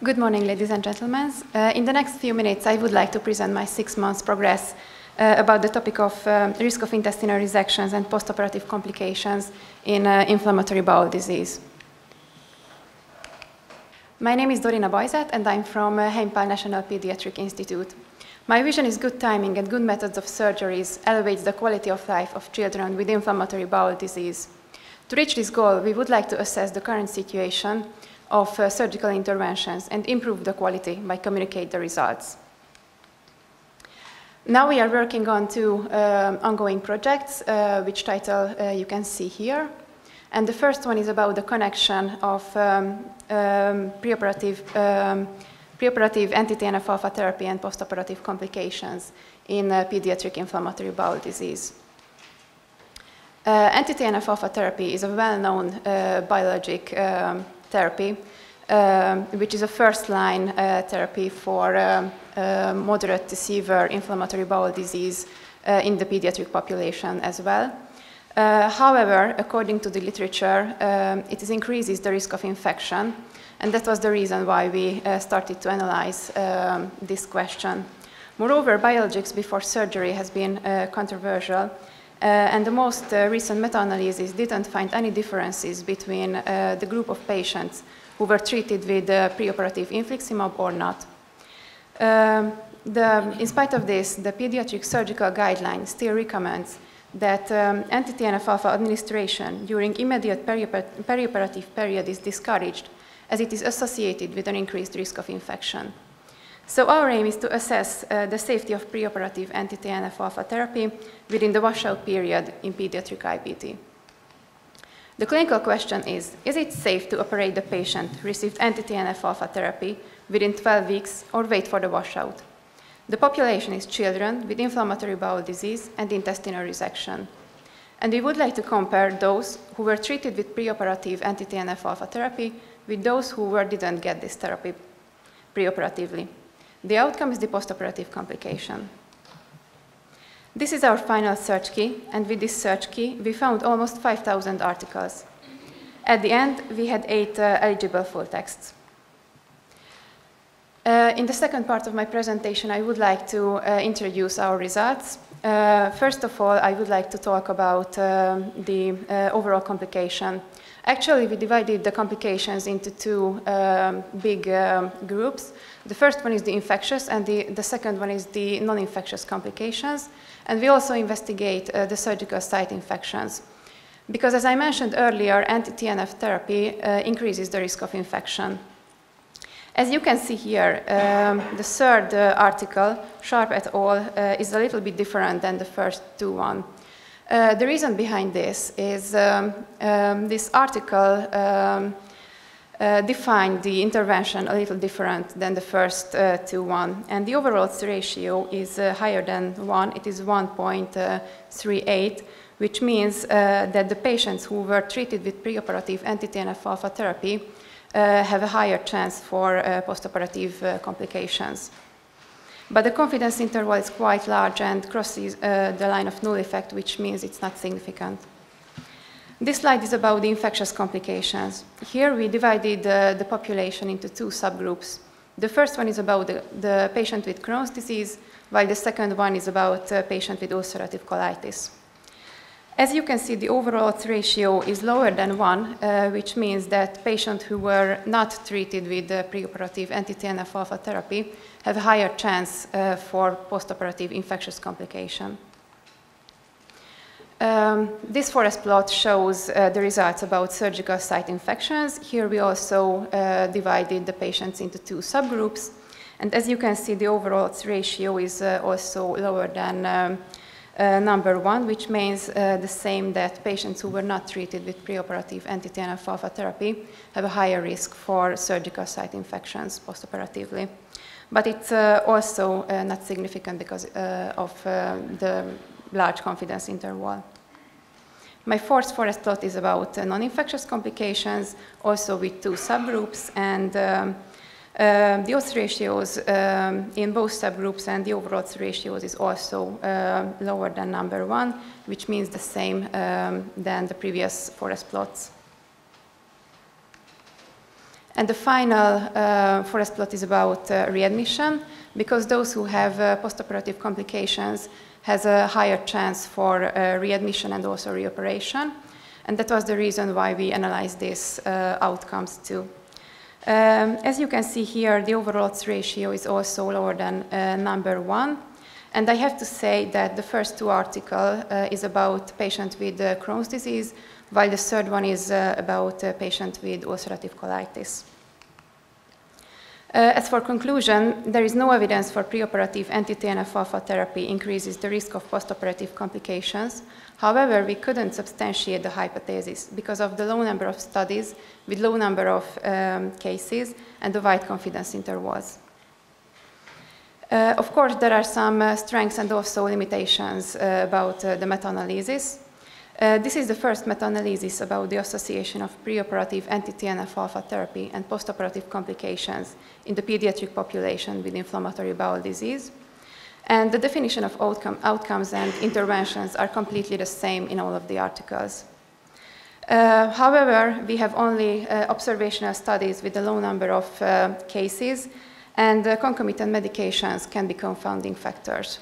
Good morning, ladies and gentlemen. In the next few minutes, I would like to present my 6 months progress about the topic of risk of intestinal resections and postoperative complications in inflammatory bowel disease. My name is Dorina Bajzát, and I'm from Hungarian Pediatric Institute. My vision is good timing and good methods of surgeries elevates the quality of life of children with inflammatory bowel disease. To reach this goal, we would like to assess the current situation of surgical interventions and improve the quality by communicate the results. Now we are working on two ongoing projects, which title you can see here. And the first one is about the connection of preoperative anti-TNF-alpha therapy and postoperative complications in pediatric inflammatory bowel disease. Anti-TNF-alpha therapy is a well-known biologic therapy, which is a first-line therapy for moderate to severe inflammatory bowel disease in the pediatric population as well. However, according to the literature, it increases the risk of infection, and that was the reason why we started to analyze this question. Moreover, biologics before surgery has been controversial, and the most recent meta-analysis didn't find any differences between the group of patients who were treated with preoperative infliximab or not. In spite of this, the pediatric surgical guideline still recommends that anti-TNF-alpha administration during immediate perioperative period is discouraged, as it is associated with an increased risk of infection. So our aim is to assess the safety of preoperative anti-TNF-alpha therapy within the washout period in pediatric IBD. The clinical question is it safe to operate the patient who received anti-TNF-alpha therapy within 12 weeks or wait for the washout? The population is children with inflammatory bowel disease and intestinal resection. And we would like to compare those who were treated with preoperative anti-TNF-alpha therapy with those who didn't get this therapy preoperatively. The outcome is the postoperative complication. This is our final search key, and with this search key, we found almost 5,000 articles. At the end, we had 8 eligible full texts. In the second part of my presentation, I would like to introduce our results. First of all, I would like to talk about the overall complication. Actually, we divided the complications into two big groups. The first one is the infectious, and the second one is the non-infectious complications. And we also investigate the surgical site infections. Because as I mentioned earlier, anti-TNF therapy increases the risk of infection. As you can see here, the third article, Sharp et al., is a little bit different than the first two one. The reason behind this is this article defined the intervention a little different than the first two one, and the overall ratio is higher than 1. It is 1.38, which means that the patients who were treated with preoperative anti-TNF-alpha therapy have a higher chance for postoperative complications. But the confidence interval is quite large and crosses the line of null effect, which means it's not significant. This slide is about the infectious complications. Here we divided the population into two subgroups. The first one is about the patient with Crohn's disease, while the second one is about a patient with ulcerative colitis. As you can see, the overall ratio is lower than 1, which means that patients who were not treated with preoperative anti-TNF-alpha therapy have a higher chance for postoperative infectious complication. This forest plot shows the results about surgical site infections. Here we also divided the patients into two subgroups. And as you can see, the overall ratio is also lower than number 1, which means the same that patients who were not treated with preoperative anti-TNF-alpha therapy have a higher risk for surgical site infections postoperatively. But it's also not significant because of the large confidence interval. My fourth forest plot is about non-infectious complications, also with two subgroups, and the odds ratios in both subgroups and the overall odds ratios is also lower than number 1, which means the same than the previous forest plots. And the final forest plot is about readmission, because those who have postoperative complications has a higher chance for readmission and also reoperation. And that was the reason why we analyzed these outcomes too. As you can see here, the overall odds ratio is also lower than number 1. And I have to say that the first 2 articles is about patient with Crohn's disease, while the third one is about a patient with ulcerative colitis. As for conclusion, there is no evidence for preoperative anti-TNF-alpha therapy increases the risk of postoperative complications. However, we couldn't substantiate the hypothesis because of the low number of studies with low number of cases and the wide confidence intervals. Of course, there are some strengths and also limitations about the meta-analysis. This is the first meta-analysis about the association of preoperative anti-TNF-alpha therapy and postoperative complications in the pediatric population with inflammatory bowel disease. And the definition of outcomes and interventions are completely the same in all of the articles. However, we have only observational studies with a low number of cases, and concomitant medications can be confounding factors.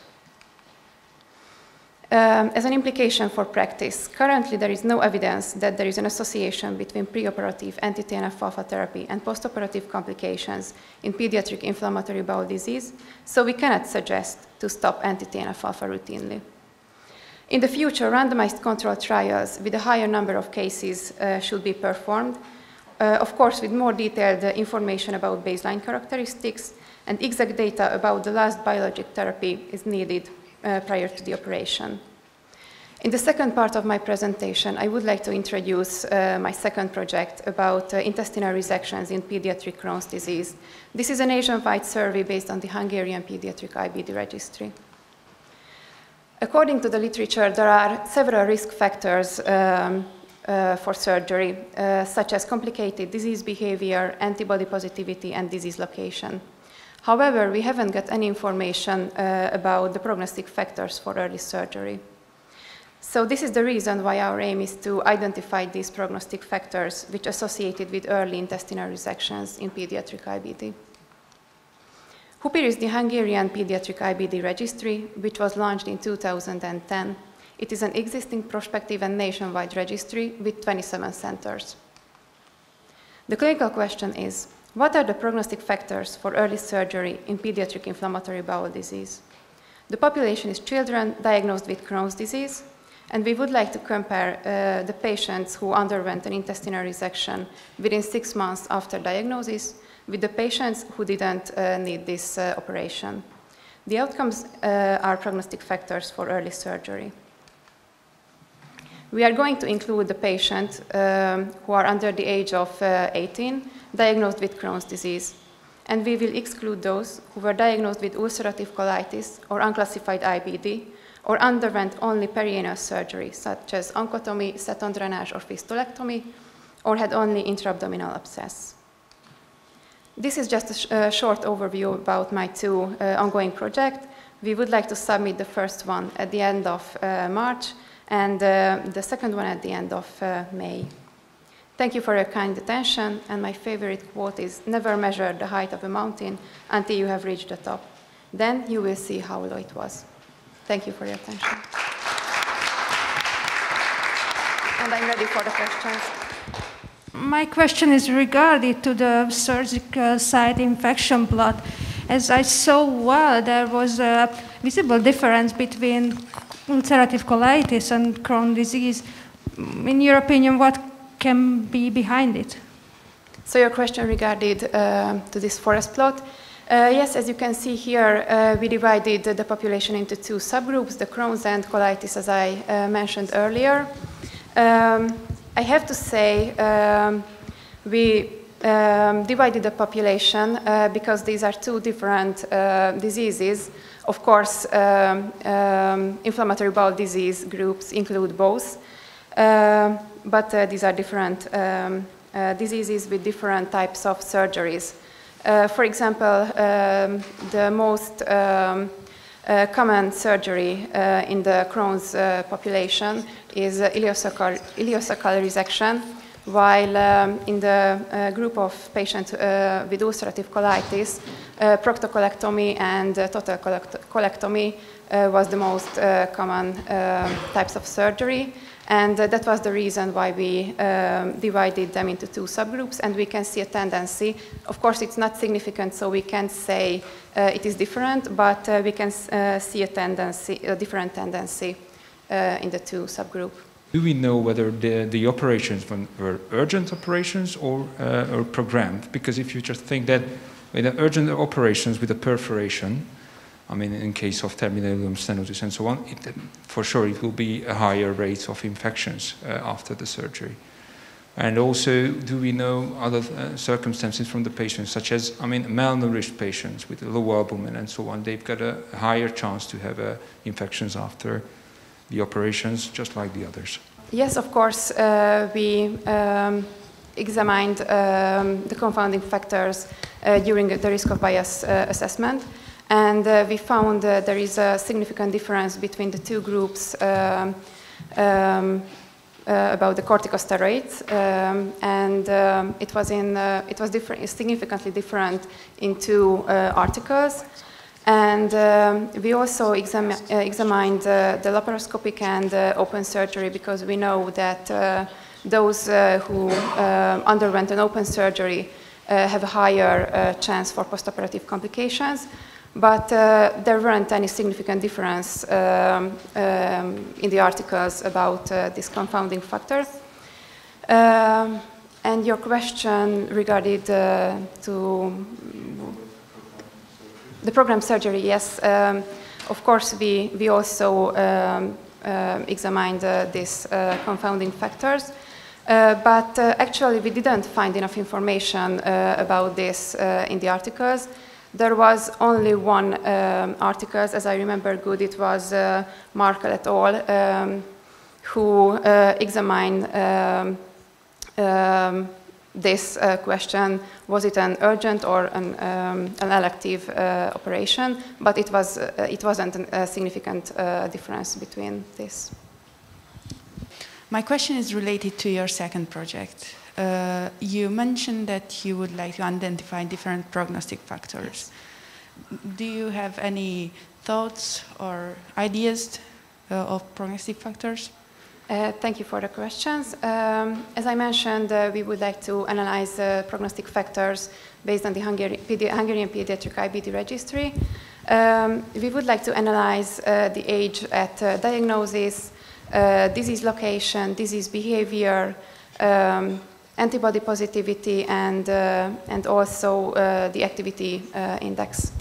As an implication for practice, currently there is no evidence that there is an association between preoperative anti-TNF-alpha therapy and postoperative complications in pediatric inflammatory bowel disease, so we cannot suggest to stop anti-TNF-alpha routinely. In the future, randomized controlled trials with a higher number of cases should be performed, of course with more detailed information about baseline characteristics, and exact data about the last biologic therapy is needed prior to the operation. In the second part of my presentation, I would like to introduce my second project about intestinal resections in pediatric Crohn's disease. This is a nationwide survey based on the Hungarian Pediatric IBD Registry. According to the literature, there are several risk factors for surgery, such as complicated disease behavior, antibody positivity, and disease location. However, we haven't got any information about the prognostic factors for early surgery. So this is the reason why our aim is to identify these prognostic factors which are associated with early intestinal resections in pediatric IBD. HUPIR is the Hungarian Pediatric IBD Registry, which was launched in 2010. It is an existing prospective and nationwide registry with 27 centers. The clinical question is, what are the prognostic factors for early surgery in pediatric inflammatory bowel disease? The population is children diagnosed with Crohn's disease, and we would like to compare the patients who underwent an intestinal resection within 6 months after diagnosis with the patients who didn't need this operation. The outcomes are prognostic factors for early surgery. We are going to include the patients who are under the age of 18, diagnosed with Crohn's disease, and we will exclude those who were diagnosed with ulcerative colitis or unclassified IBD, or underwent only perianal surgery, such as oncotomy, seton drainage, or fistulectomy, or had only intra-abdominal abscess. This is just a short overview about my 2 ongoing projects. We would like to submit the first one at the end of March, and the second one at the end of May. Thank you for your kind attention, and my favorite quote is, "Never measure the height of a mountain until you have reached the top. Then you will see how low it was." Thank you for your attention. And I'm ready for the questions. My question is regarding to the surgical site infection plot. As I saw well, there was a visible difference between ulcerative colitis and Crohn's disease. In your opinion, what can be behind it? So your question regarded to this forest plot. Yes, as you can see here, we divided the population into 2 subgroups, the Crohn's and colitis, as I mentioned earlier. I have to say we divided the population because these are 2 different diseases. Of course, inflammatory bowel disease groups include both, but these are different diseases with different types of surgeries. For example, the most common surgery in the Crohn's population is ileocecal resection, while in the group of patients with ulcerative colitis, proctocolectomy and total colectomy was the most common types of surgery. And that was the reason why we divided them into two subgroups, and we can see a tendency. Of course, it's not significant, so we can't say it is different, but we can see a different tendency in the two subgroups. Do we know whether the operations were urgent operations or programmed? Because if you just think that with the urgent operations with a perforation, I mean, in case of terminal stenosis and so on, for sure it will be a higher rate of infections after the surgery. And also, do we know other circumstances from the patients, such as, I mean, malnourished patients with low albumin and so on, they've got a higher chance to have infections after the operations, just like the others? Yes, of course, we examined the confounding factors during the risk of bias assessment. And we found there is a significant difference between the two groups about the corticosteroids, and it was significantly different in two articles. And we also examined the laparoscopic and open surgery, because we know that those who underwent an open surgery have a higher chance for postoperative complications. But there weren't any significant difference in the articles about this confounding factor. And your question regarding to the program surgery, yes. Of course, we also examined these confounding factors. But actually, we didn't find enough information about this in the articles. There was only one article, as I remember good, it was Markel et al., who examined this question, was it an urgent or an elective operation, but it wasn't a significant difference between this. My question is related to your second project. You mentioned that you would like to identify different prognostic factors. Do you have any thoughts or ideas of prognostic factors? Thank you for the questions. As I mentioned, we would like to analyze prognostic factors based on the Hungarian Pediatric IBD Registry. We would like to analyze the age at diagnosis, disease location, disease behavior, antibody positivity, and also the activity index.